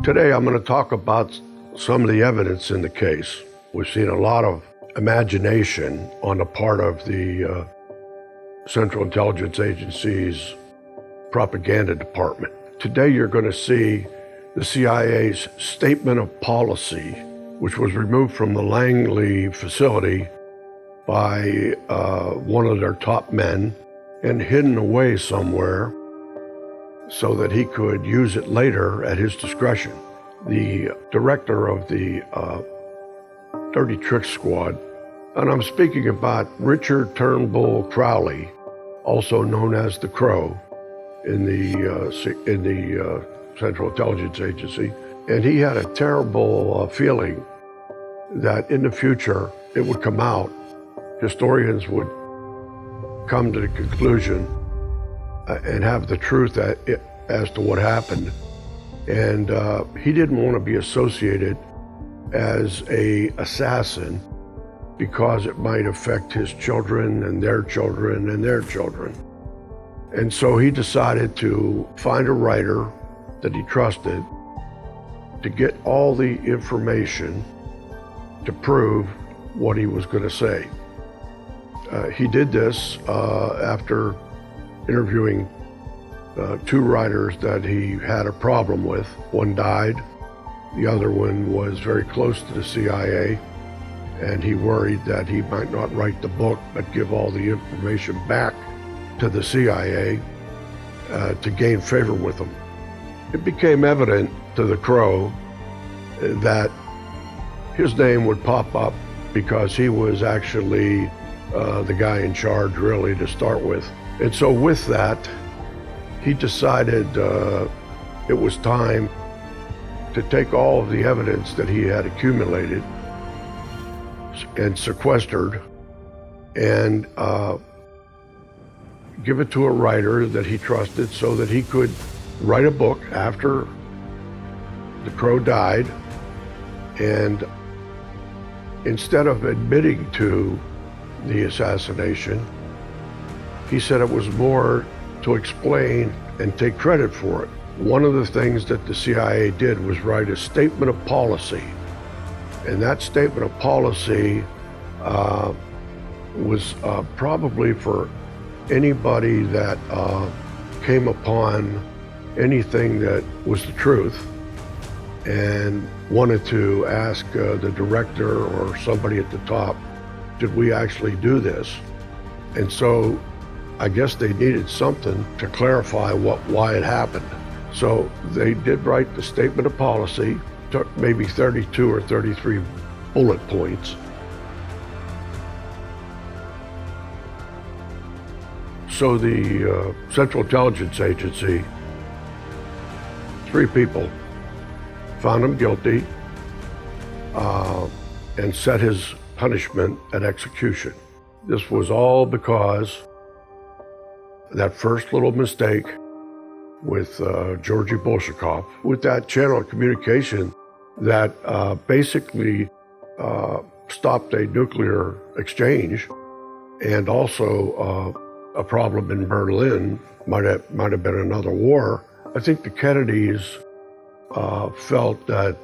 Today I'm going to talk about some of the evidence in the case. We've seen a lot of imagination on the part of the Central Intelligence Agency's propaganda department. Today you're going to see the CIA's statement of policy, which was removed from the Langley facility by one of their top men and hidden away somewhere so that he could use it later at his discretion. The director of the Dirty Trick Squad, and I'm speaking about Richard Turnbull Crowley, also known as the Crow in the Central Intelligence Agency, and he had a terrible feeling that in the future it would come out, historians would come to the conclusion and have the truth as to what happened. And he didn't want to be associated as an assassin because it might affect his children and their children and their children. And so he decided to find a writer that he trusted to get all the information to prove what he was going to say. He did this after interviewing two writers that he had a problem with. One died, the other one was very close to the CIA, and he worried that he might not write the book but give all the information back to the CIA to gain favor with them. It became evident to the Crow that his name would pop up because he was actually the guy in charge really to start with. And so with that, he decided it was time to take all of the evidence that he had accumulated and sequestered and give it to a writer that he trusted so that he could write a book after the Crow died. And instead of admitting to the assassination, he said it was more to explain and take credit for it. One of the things that the CIA did was write a statement of policy. And that statement of policy was probably for anybody that came upon anything that was the truth and wanted to ask the director or somebody at the top, did we actually do this? And so I guess they needed something to clarify why it happened. So they did write the statement of policy, took maybe 32 or 33 bullet points. So the Central Intelligence Agency, 3 people, found him guilty and set his punishment at execution. This was all because that first little mistake with Georgy Bolshakov, with that channel of communication that basically stopped a nuclear exchange, and also a problem in Berlin, might have been another war. I think the Kennedys felt that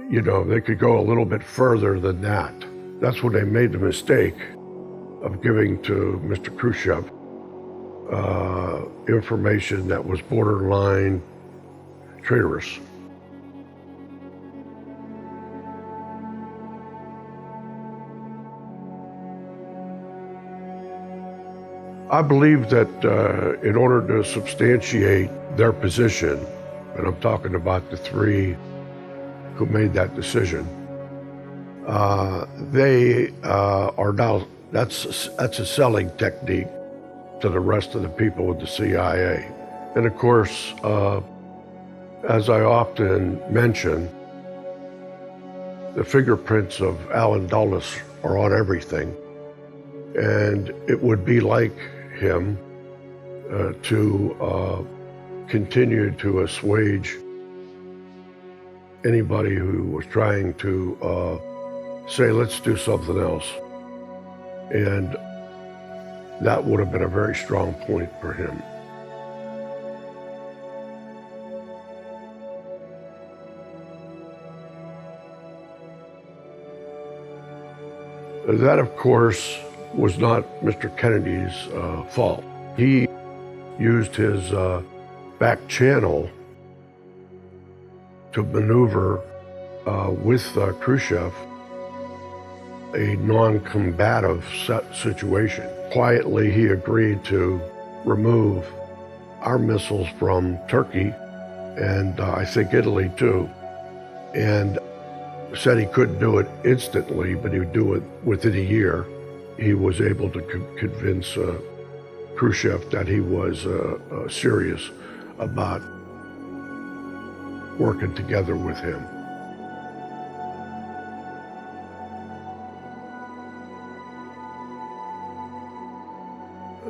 they could go a little bit further than that. That's when they made the mistake of giving to Mr. Khrushchev information that was borderline traitorous. I believe that in order to substantiate their position, and I'm talking about the 3 who made that decision, they are now, that's a selling technique to the rest of the people with the CIA. And of course, as I often mention, the fingerprints of Alan Dulles are on everything. And it would be like him to continue to assuage anybody who was trying to say, let's do something else. And that would have been a very strong point for him. That, of course, was not Mr. Kennedy's fault. He used his back channel to maneuver with Khrushchev a non-combative situation. Quietly, he agreed to remove our missiles from Turkey and I think Italy too, and said he couldn't do it instantly, but he would do it within a year. He was able to convince Khrushchev that he was serious about working together with him.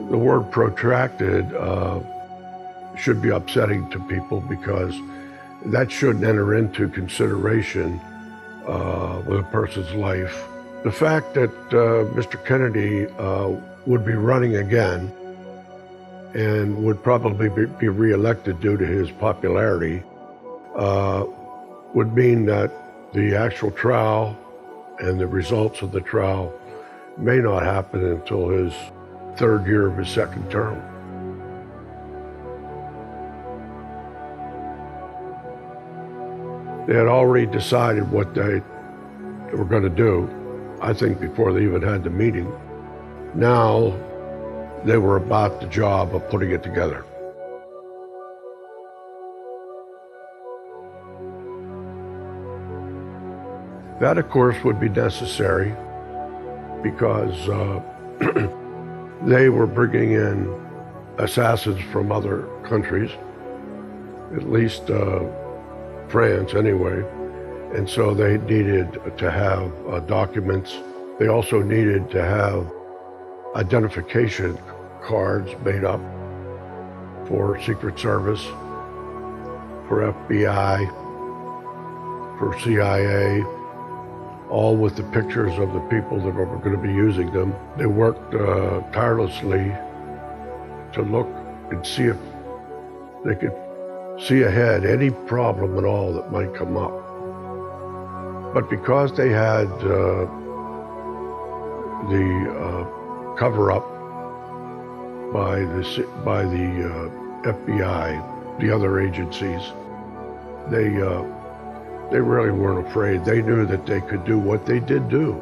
The word protracted should be upsetting to people because that shouldn't enter into consideration with a person's life. The fact that Mr. Kennedy would be running again and would probably be reelected due to his popularity would mean that the actual trial and the results of the trial may not happen until his third year of his second term. They had already decided what they were going to do, I think, before they even had the meeting. Now they were about the job of putting it together. That, of course, would be necessary because they were bringing in assassins from other countries, at least France anyway, and so they needed to have documents. They also needed to have identification cards made up for Secret Service, for FBI, for CIA, all with the pictures of the people that were going to be using them. They worked tirelessly to look and see if they could see ahead any problem at all that might come up. But because they had the cover-up by the FBI, the other agencies, they really weren't afraid. They knew that they could do what they did do,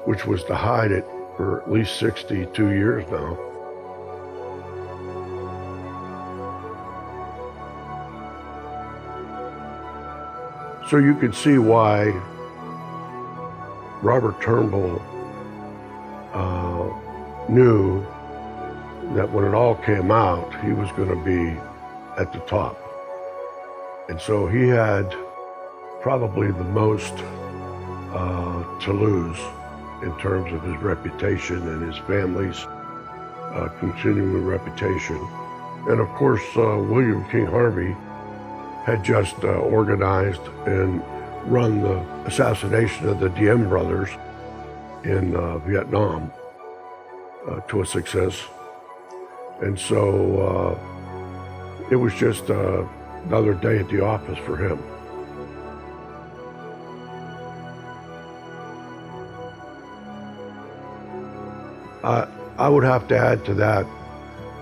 which was to hide it for at least 62 years now. So you can see why Robert Turnbull knew that when it all came out, he was going to be at the top. And so he had probably the most to lose in terms of his reputation and his family's continuing reputation. And of course, William King Harvey had just organized and run the assassination of the Diem brothers in Vietnam to a success. And so it was just another day at the office for him. I would have to add to that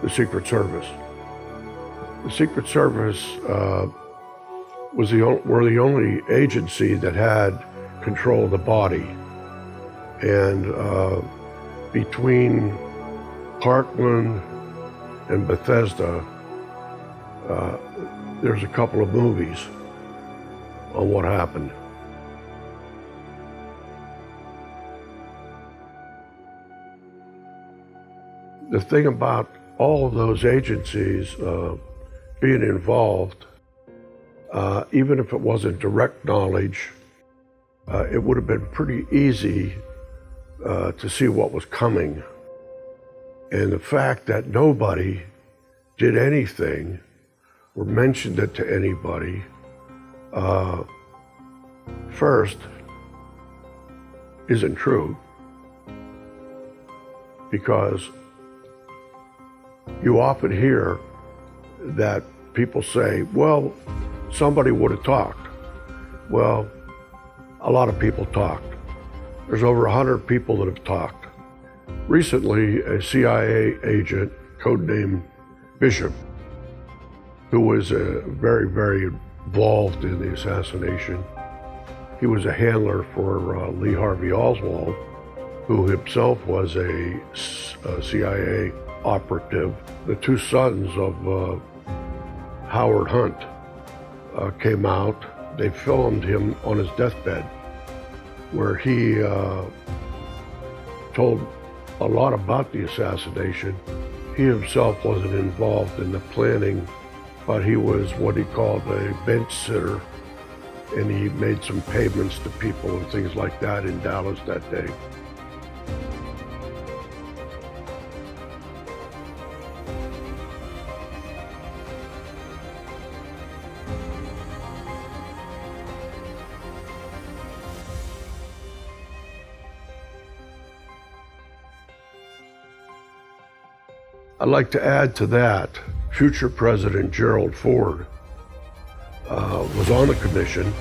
the Secret Service. The Secret Service were the only agency that had control of the body. And between Parkland and Bethesda, there's a couple of movies on what happened. The thing about all of those agencies being involved, even if it wasn't direct knowledge, it would have been pretty easy to see what was coming. And the fact that nobody did anything or mentioned it to anybody first isn't true, because you often hear that people say, well, somebody would have talked. Well, a lot of people talked, There's over 100 people that have talked. Recently, a CIA agent, codenamed Bishop, who was very, very involved in the assassination. He was a handler for Lee Harvey Oswald, who himself was a CIA operative. The two sons of Howard Hunt came out. They filmed him on his deathbed, where he told a lot about the assassination. He himself wasn't involved in the planning, but he was what he called a bench sitter, and he made some payments to people and things like that in Dallas that day. I'd like to add to that, future President Gerald Ford was on the commission,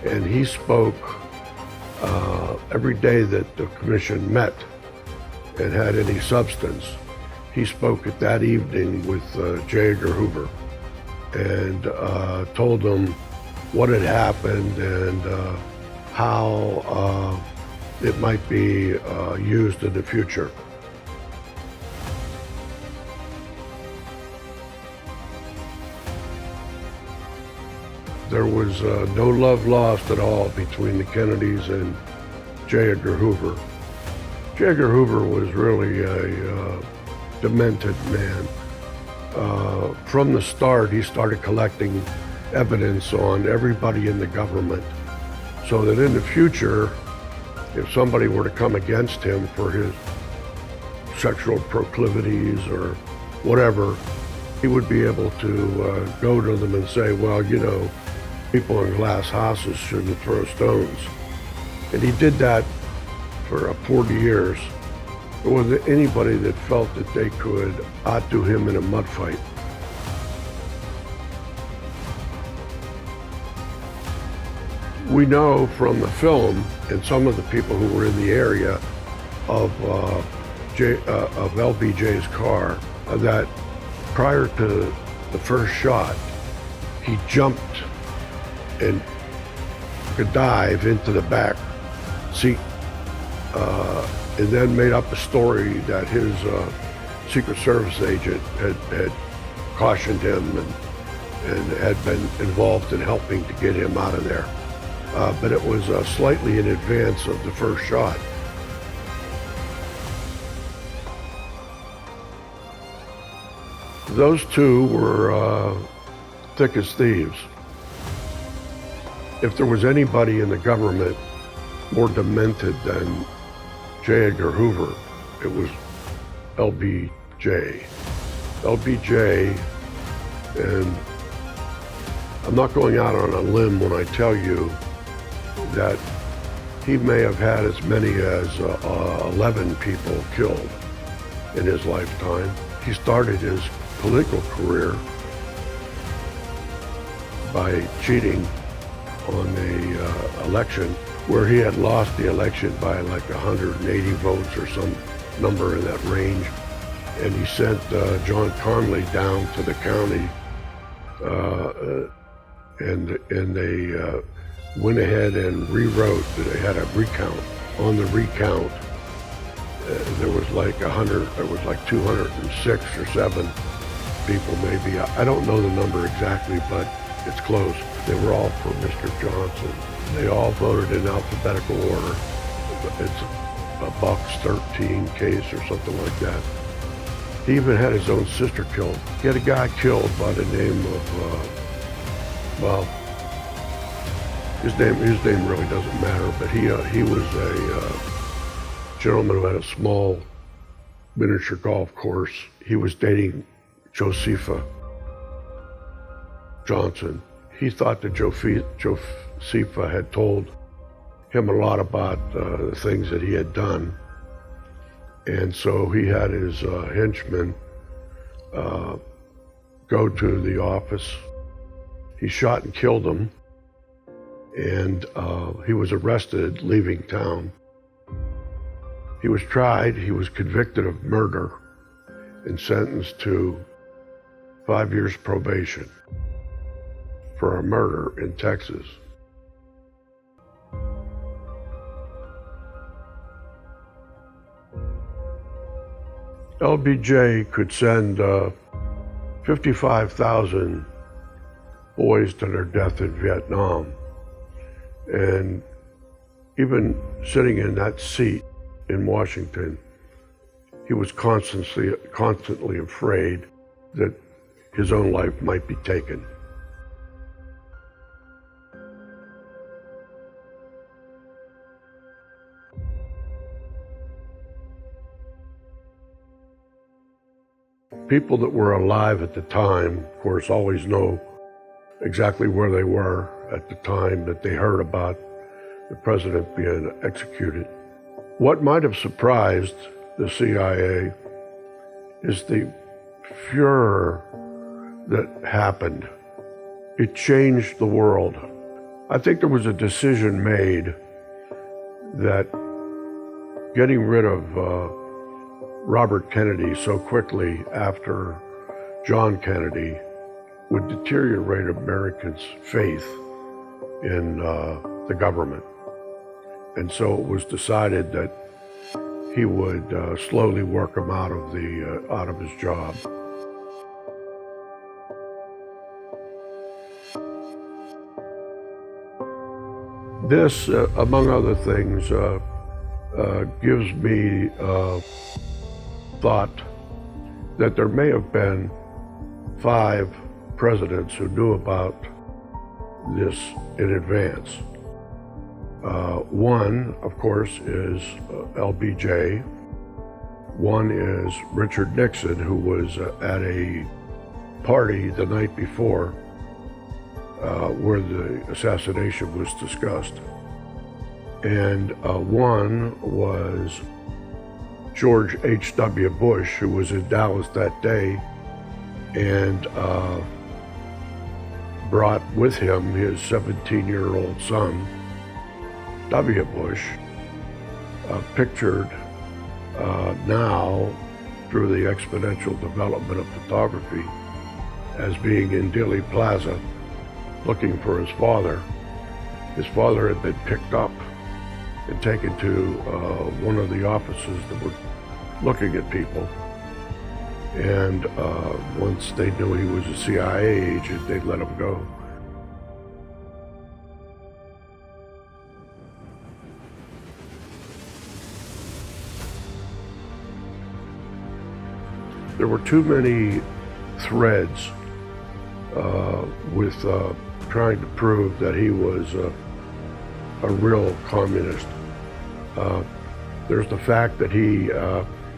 and he spoke every day that the commission met and had any substance. He spoke at that evening with J. Edgar Hoover and told them what had happened and how it might be used in the future. There was no love lost at all between the Kennedys and J. Edgar Hoover. J. Edgar Hoover was really a demented man. From the start, he started collecting evidence on everybody in the government, so that in the future, if somebody were to come against him for his sexual proclivities or whatever, he would be able to go to them and say, well, you know, people in glass houses shouldn't throw stones. And he did that for 40 years. There wasn't anybody that felt that they could outdo him in a mud fight. We know from the film and some of the people who were in the area of LBJ's car that prior to the first shot, he jumped and could dive into the back seat, and then made up a story that his Secret Service agent had cautioned him and had been involved in helping to get him out of there. But it was slightly in advance of the first shot. Those two were thick as thieves. If there was anybody in the government more demented than J. Edgar Hoover, it was LBJ. LBJ, and I'm not going out on a limb when I tell you that he may have had as many as 11 people killed in his lifetime. He started his political career by cheating on the election, where he had lost the election by like 180 votes or some number in that range. And he sent John Connally down to the county, and they went ahead and rewrote. They had a recount. On the recount, there was like 206 or 7 people maybe. I don't know the number exactly, but it's close. They were all for Mr. Johnson. They all voted in alphabetical order. It's a Bucks 13 case or something like that. He even had his own sister killed. He had a guy killed by the name of, well, his name really doesn't matter, but he was a gentleman who had a small miniature golf course. He was dating Josepha Johnson. He thought that Josepha had told him a lot about the things that he had done. And so he had his henchmen go to the office. He shot and killed him, and he was arrested leaving town. He was tried, he was convicted of murder and sentenced to 5 years probation for a murder in Texas. LBJ could send 55,000 boys to their death in Vietnam. And even sitting in that seat in Washington, he was constantly afraid that his own life might be taken. People that were alive at the time, of course, always know exactly where they were at the time that they heard about the president being executed. What might have surprised the CIA is the furor that happened. It changed the world. I think there was a decision made that getting rid of Robert Kennedy so quickly after John Kennedy would deteriorate Americans' faith in the government. And so it was decided that he would slowly work him out of his job. This, among other things, gives me thought that there may have been 5 presidents who knew about this in advance. One, of course, is LBJ. One is Richard Nixon, who was at a party the night before where the assassination was discussed. And one was George H.W. Bush, who was in Dallas that day and brought with him his 17-year-old son, W. Bush, pictured now through the exponential development of photography as being in Dealey Plaza looking for his father. His father had been picked up and taken to one of the offices that were looking at people. And once they knew he was a CIA agent, they'd let him go. There were too many threads with trying to prove that he was a real communist. There's the fact that he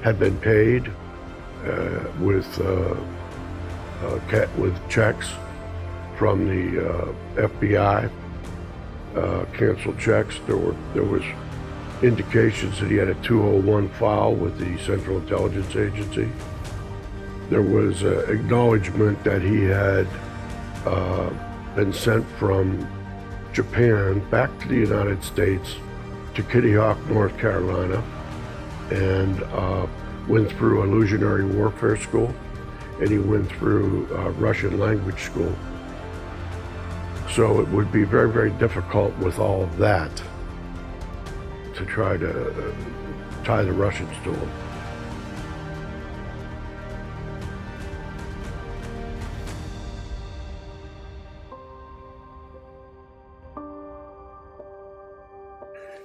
had been paid with checks from the FBI, canceled checks. There was indications that he had a 201 file with the Central Intelligence Agency. There was acknowledgement that he had been sent from Japan back to the United States to Kitty Hawk, North Carolina, and went through illusionary warfare school, and he went through Russian language school. So it would be very, very difficult with all of that to try to tie the Russians to him.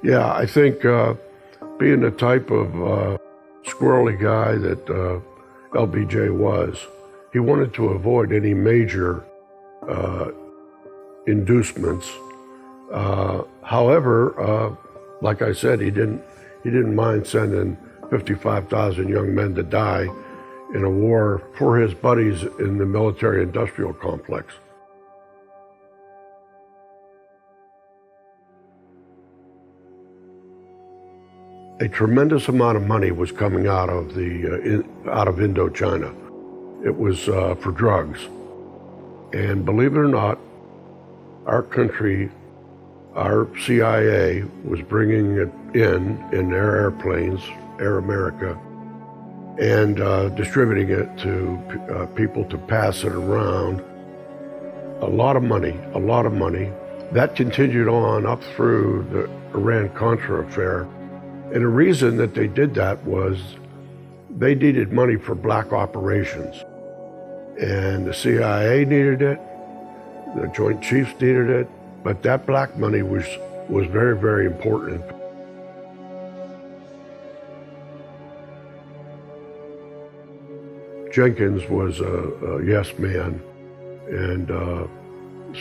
Yeah, I think being the type of squirrely guy that LBJ was, he wanted to avoid any major inducements. However, like I said, he didn't mind sending 55,000 young men to die in a war for his buddies in the military-industrial complex. A tremendous amount of money was coming out of Indochina. It was for drugs. And believe it or not, our country Our CIA was bringing it in their airplanes, Air America, and distributing it to people to pass it around. A lot of money, a lot of money. That continued on up through the Iran-Contra affair. And the reason that they did that was they needed money for black operations. And the CIA needed it, the Joint Chiefs needed it, but that black money was very, very important. Jenkins was a yes man, and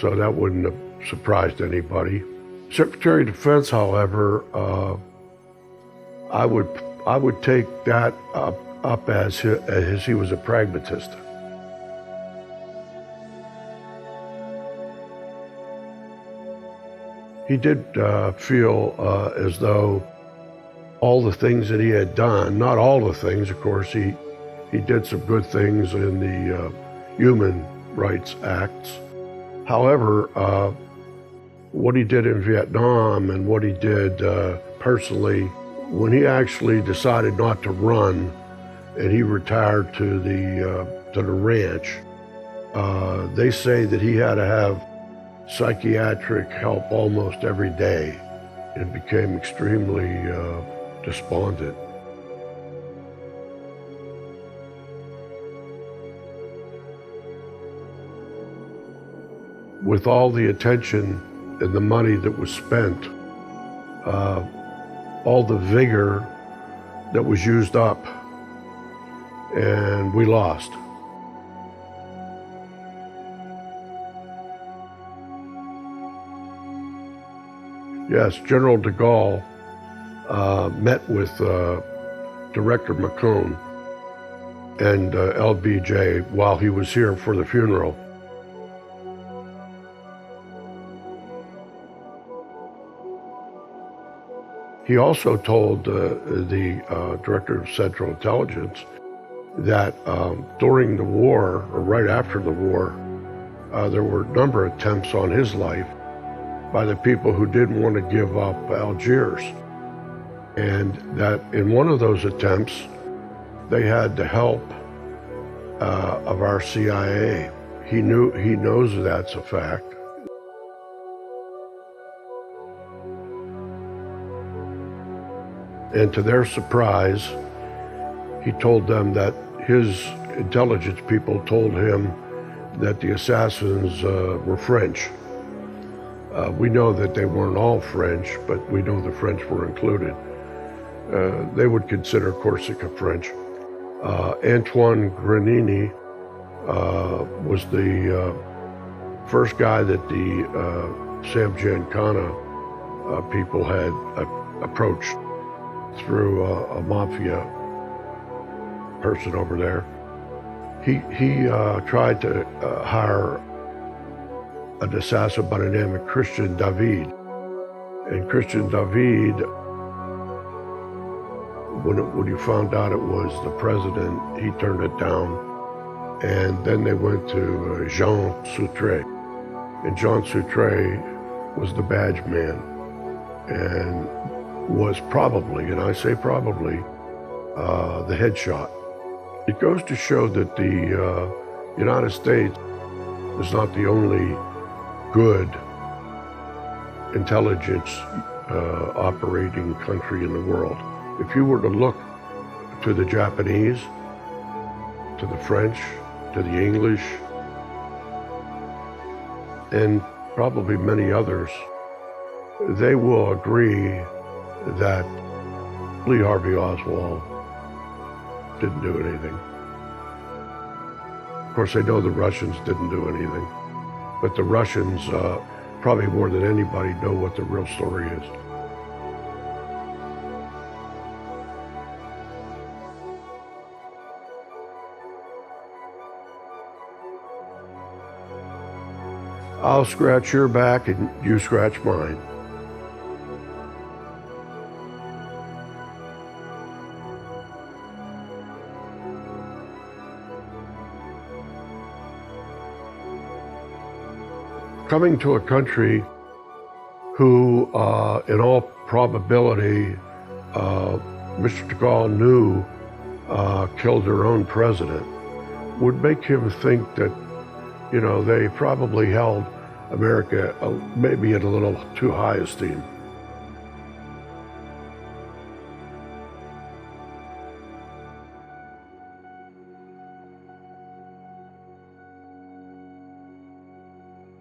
so that wouldn't have surprised anybody. Secretary of Defense, however, I would take that up as he was a pragmatist. He did feel as though all the things that he had done, not all the things, of course, he did some good things in the Human Rights Acts. However, what he did in Vietnam and what he did personally, when he actually decided not to run and he retired to the ranch, they say that he had to have psychiatric help almost every day and became extremely despondent. With all the attention and the money that was spent, all the vigor that was used up, and we lost. Yes, General de Gaulle met with Director McCone and LBJ while he was here for the funeral. He also told the Director of Central Intelligence that during the war, or right after the war, there were a number of attempts on his life by the people who didn't want to give up Algiers. And that in one of those attempts, they had the help of our CIA. He knows that's a fact. And to their surprise, he told them that his intelligence people told him that the assassins were French. We know that they weren't all French, but we know the French were included. They would consider Corsica French. Antoine Granini was the first guy that the Sam Giancana people had approached through a mafia person over there. He tried to hire an assassin by the name of Christian David. And Christian David, when he found out it was the president, he turned it down. And then they went to Jean Soutre. And Jean Soutre was the badge man and was probably, and I say probably, the headshot. It goes to show that the United States is not the only good intelligence operating country in the world. If you were to look to the Japanese, to the French, to the English, and probably many others, they will agree that Lee Harvey Oswald didn't do anything. Of course, they know the Russians didn't do anything, but the Russians, probably more than anybody, know what the real story is. I'll scratch your back and you scratch mine. Coming to a country who, in all probability, Mr. de Gaulle knew killed their own president, would make him think that, they probably held America maybe at a little too high esteem.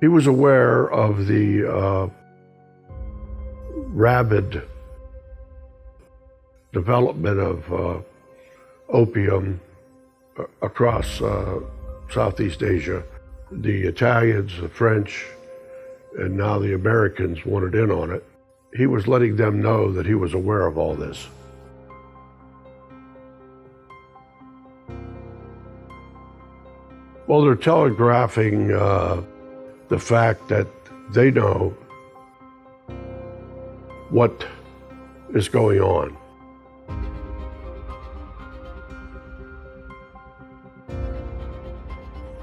He was aware of the rabid development of opium across Southeast Asia. The Italians, the French, and now the Americans wanted in on it. He was letting them know that he was aware of all this. Well, they're telegraphing the fact that they know what is going on.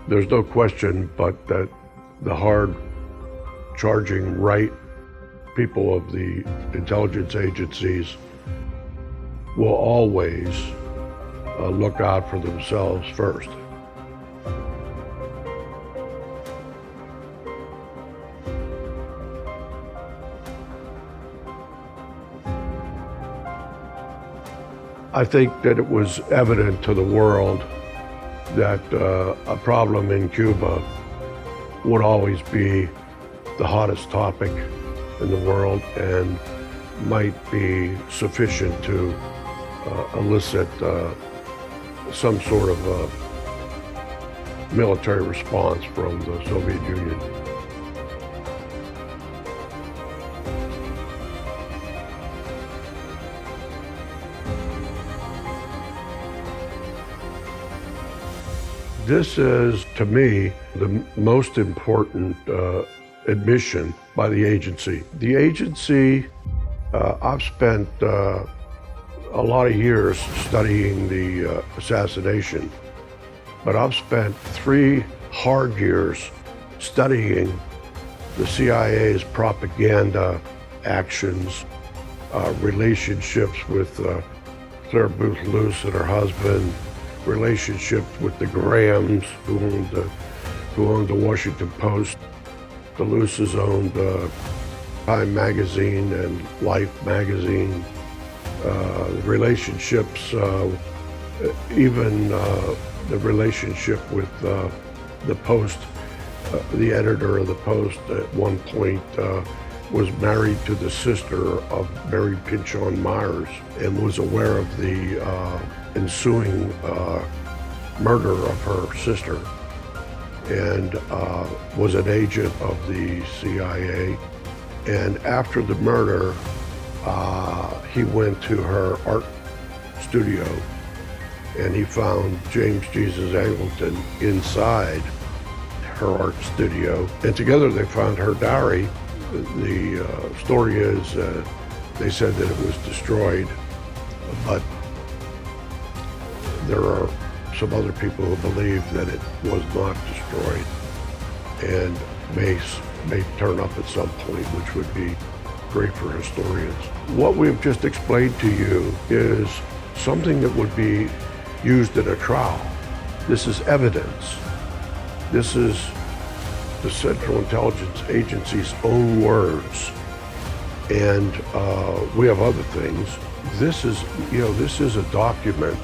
There's no question but that the hard-charging right people of the intelligence agencies will always look out for themselves first. I think that it was evident to the world that a problem in Cuba would always be the hottest topic in the world and might be sufficient to elicit some sort of military response from the Soviet Union. This is, to me, the most important admission by the agency. The agency, I've spent a lot of years studying the assassination, but I've spent 3 hard years studying the CIA's propaganda actions, relationships with Claire Booth Luce and her husband, relationships with the Grahams, who owned the Washington Post. The Luces owned Time Magazine and Life Magazine. The relationships, even the relationship with the Post. The editor of the Post at one point was married to the sister of Mary Pynchon Myers and was aware of the ensuing murder of her sister, and was an agent of the CIA. And after the murder, he went to her art studio and he found James Jesus Angleton inside her art studio, and together they found her diary. The story is they said that it was destroyed, but there are some other people who believe that it was not destroyed and may turn up at some point, which would be great for historians. What we've just explained to you is something that would be used in a trial. This is evidence. This is the Central Intelligence Agency's own words, and we have other things. This is a document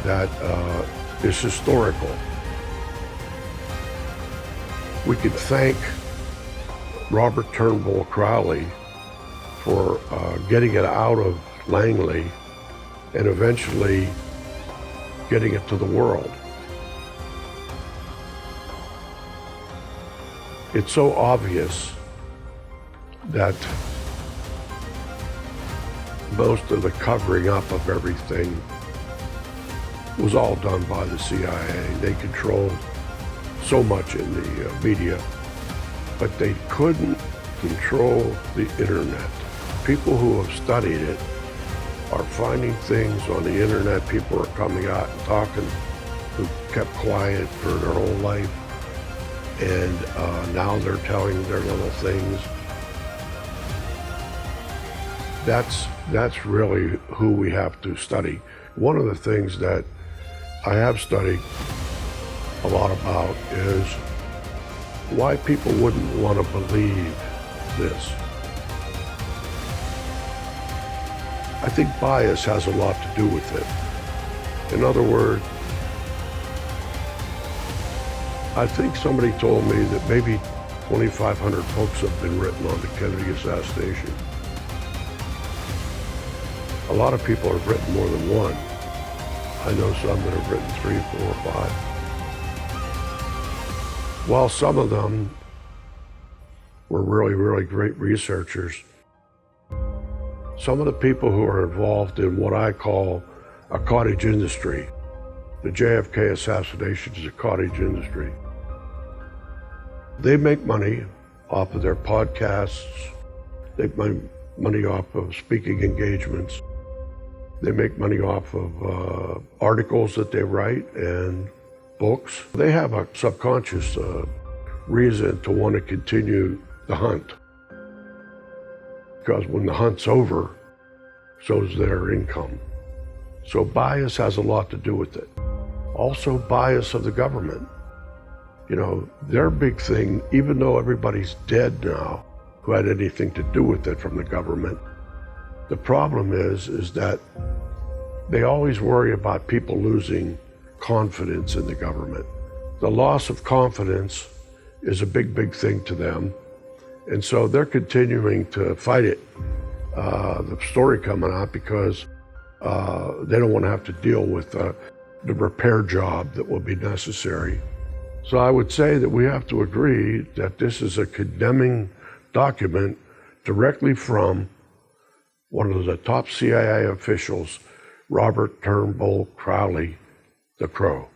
that is historical. We can thank Robert Turnbull Crowley for getting it out of Langley and eventually getting it to the world. It's so obvious that most of the covering up of everything was all done by the CIA. They controlled so much in the media, but they couldn't control the internet. People who have studied it are finding things on the internet. People are coming out and talking who kept quiet for their whole life, and now they're telling their little things. That's really who we have to study. One of the things that I have studied a lot about is why people wouldn't want to believe this. I think bias has a lot to do with it. In other words, I think somebody told me that maybe 2,500 books have been written on the Kennedy assassination. A lot of people have written more than one. I know some that have written 3, 4, or 5. While some of them were really, really great researchers, some of the people who are involved in what I call a cottage industry, the JFK assassination is a cottage industry. They make money off of their podcasts. They make money off of speaking engagements. They make money off of articles that they write and books. They have a subconscious reason to want to continue the hunt. Because when the hunt's over, so is their income. So bias has a lot to do with it. Also bias of the government. You know, their big thing, even though everybody's dead now who had anything to do with it from the government, the problem is that they always worry about people losing confidence in the government. The loss of confidence is a big, big thing to them. And so they're continuing to fight it. The story coming out because they don't want to have to deal with the repair job that will be necessary. So I would say that we have to agree that this is a condemning document directly from one of the top CIA officials, Robert Turnbull Crowley, the Crow.